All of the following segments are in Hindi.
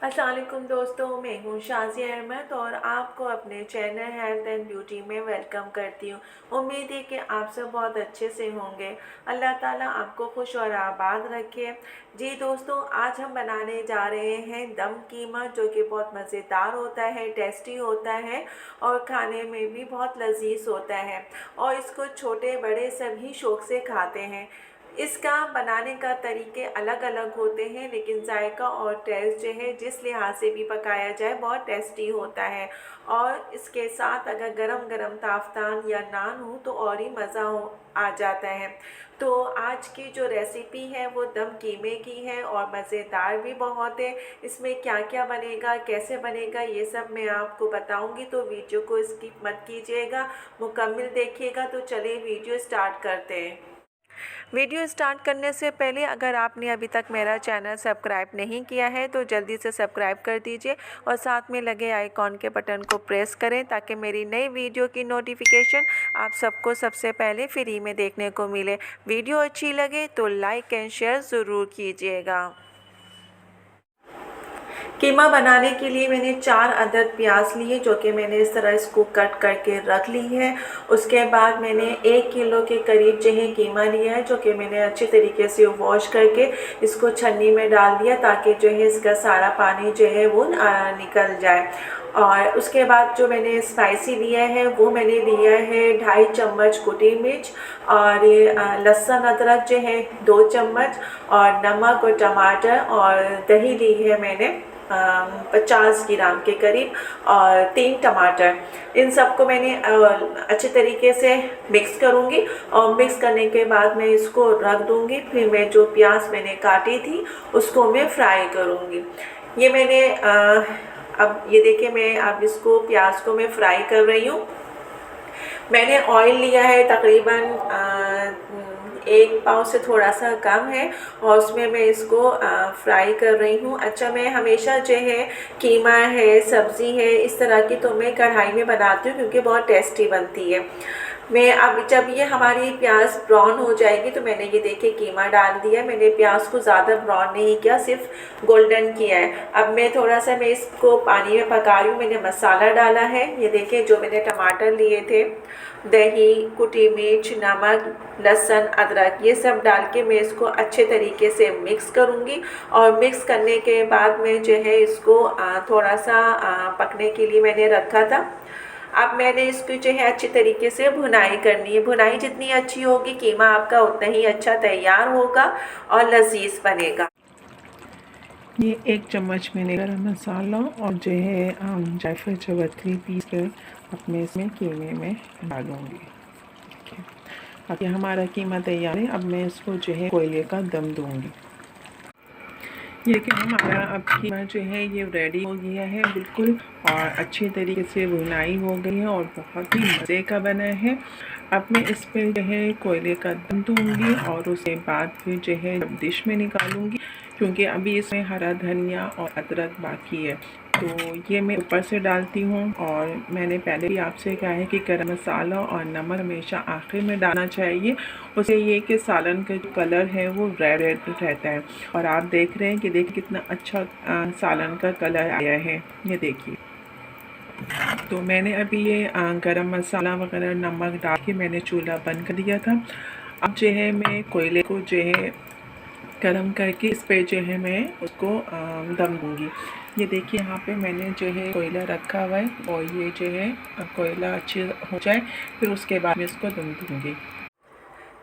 अस्सलाम वालेकुम दोस्तों, मैं हूँ शाज़िया अहमद और आपको अपने चैनल हेल्थ एंड ब्यूटी में वेलकम करती हूँ। उम्मीद है कि आप सब बहुत अच्छे से होंगे। अल्लाह ताला आपको खुश और आबाद रखे। जी दोस्तों, आज हम बनाने जा रहे हैं दम कीमा, जो कि बहुत मज़ेदार होता है, टेस्टी होता है और खाने में भी बहुत लजीज होता है और इसको छोटे बड़े सभी शौक़ से खाते हैं। इसका बनाने का तरीके अलग अलग होते हैं, लेकिन जायका और टेस्ट जो है जिस लिहाज से भी पकाया जाए बहुत टेस्टी होता है। और इसके साथ अगर गरम गरम ताफ्तान या नान हो तो और ही मज़ा हो आ जाता है। तो आज की जो रेसिपी है वो दम कीमे की है और मज़ेदार भी बहुत है। इसमें क्या क्या बनेगा, कैसे बनेगा, ये सब मैं आपको बताऊंगी, तो वीडियो को स्किप मत कीजिएगा, मुकम्मल देखिएगा। तो चलिए वीडियो स्टार्ट करते हैं। वीडियो स्टार्ट करने से पहले अगर आपने अभी तक मेरा चैनल सब्सक्राइब नहीं किया है तो जल्दी से सब्सक्राइब कर दीजिए और साथ में लगे आइकॉन के बटन को प्रेस करें ताकि मेरी नई वीडियो की नोटिफिकेशन आप सबको सबसे पहले फ्री में देखने को मिले। वीडियो अच्छी लगे तो लाइक एंड शेयर ज़रूर कीजिएगा। कीमा बनाने के लिए मैंने 4 अदद प्याज लिए, जो कि मैंने इस तरह इसको कट करके रख ली है। उसके बाद मैंने 1 किलो के करीब जो है कीमा लिया है, जो कि मैंने अच्छे तरीके से वॉश करके इसको छन्नी में डाल दिया ताकि जो है इसका सारा पानी जो है वो निकल जाए। और उसके बाद जो मैंने स्पाइसी लिया है वो मैंने लिया है 2.5 चम्मच कुटी मिर्च और लहसुन अदरक जो है 2 चम्मच और नमक और टमाटर और दही ली है मैंने 50 ग्राम के करीब और 3 टमाटर। इन सबको मैंने अच्छे तरीके से मिक्स करूँगी और मिक्स करने के बाद मैं इसको रख दूँगी। फिर मैं जो प्याज मैंने काटी थी उसको मैं फ्राई करूँगी। ये मैंने अब ये देखिए, मैं अब इसको प्याज को मैं फ्राई कर रही हूँ। मैंने ऑयल लिया है तकरीबन 1 पाव से थोड़ा सा कम है और उसमें मैं इसको फ्राई कर रही हूँ। अच्छा, मैं हमेशा जो है कीमा है, सब्ज़ी है, इस तरह की तो मैं कढ़ाई में बनाती हूँ क्योंकि बहुत टेस्टी बनती है। मैं अब जब ये हमारी प्याज ब्राउन हो जाएगी तो मैंने ये देखिए कीमा डाल दिया। मैंने प्याज को ज़्यादा ब्राउन नहीं किया, सिर्फ गोल्डन किया है। अब मैं थोड़ा सा मैं इसको पानी में पका रही हूँ। मैंने मसाला डाला है, ये देखिए जो मैंने टमाटर लिए थे, दही, कुटी मिर्च, नमक, लहसुन, अदरक, ये सब डाल के मैं इसको अच्छे तरीके से मिक्स करूँगी। और मिक्स करने के बाद में जो है इसको थोड़ा सा पकने के लिए मैंने रखा था। अब मैंने इसको जो है अच्छी तरीके से भुनाई करनी है। भुनाई जितनी अच्छी होगी कीमा आपका उतना ही अच्छा तैयार होगा और लजीज बनेगा। ये 1 चम्मच मैंने गरम मसाला और जो है जायफल चवतरी पीस कर अपने इसमें कीमे में डालूँगी। देखिए, अब ये हमारा कीमा तैयार है। अब मैं इसको जो है कोयले का दम दूँगी। ये कि हमारा अब कीमा जो है ये रेडी हो गया है बिल्कुल, और अच्छे तरीके से भुनाई हो गई है और बहुत ही मज़े का बना है। अब मैं इस पर जो है कोयले का दम दूँगी और उसके बाद फिर जो है डिश में निकालूँगी, क्योंकि अभी इसमें हरा धनिया और अदरक बाकी है तो ये मैं ऊपर से डालती हूँ। और मैंने पहले भी आपसे कहा है कि गरम मसाला और नमक हमेशा आखिर में डालना चाहिए, उससे ये कि सालन का जो कलर है वो रेड रेड रहता है। और आप देख रहे हैं कि देखिए कितना अच्छा सालन का कलर आया है, ये देखिए। तो मैंने अभी ये गरम मसाला वगैरह नमक डाल के मैंने चूल्हा बंद कर दिया था। अब जो है मैं कोयले को जो है गरम करके इस पे जो है मैं उसको दम दूँगी। ये देखिए यहाँ पे मैंने जो है कोयला रखा हुआ है और ये जो है कोयला अच्छे हो जाए फिर उसके बाद मैं इसको दम दूँगी।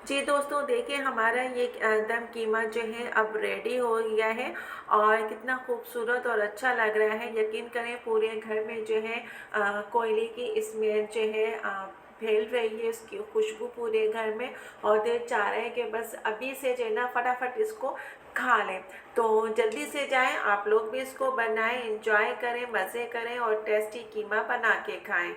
जी दोस्तों, देखिए हमारा ये दम कीमा जो है अब रेडी हो गया है और कितना खूबसूरत और अच्छा लग रहा है। यकीन करें पूरे घर में जो है कोयले की स्मेल जो है फैल रही है, इसकी खुशबू पूरे घर में। और दिल चाह रहा है कि बस अभी से जो है ना फटाफट इसको खा लें। तो जल्दी से जाएं, आप लोग भी इसको बनाएं, एंजॉय करें, मज़े करें और टेस्टी कीमा बना के खाएं।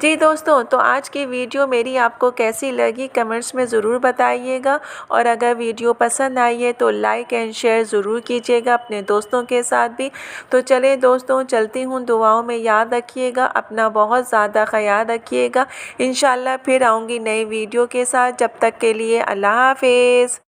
जी दोस्तों, तो आज की वीडियो मेरी आपको कैसी लगी कमेंट्स में ज़रूर बताइएगा। और अगर वीडियो पसंद आई है तो लाइक एंड शेयर ज़रूर कीजिएगा अपने दोस्तों के साथ भी। तो चलिए दोस्तों, चलती हूँ, दुआओं में याद रखिएगा, अपना बहुत ज़्यादा ख्याल रखिएगा। इंशाल्लाह फिर आऊँगी नई वीडियो के साथ। जब तक के लिए अल्लाह हाफिज़।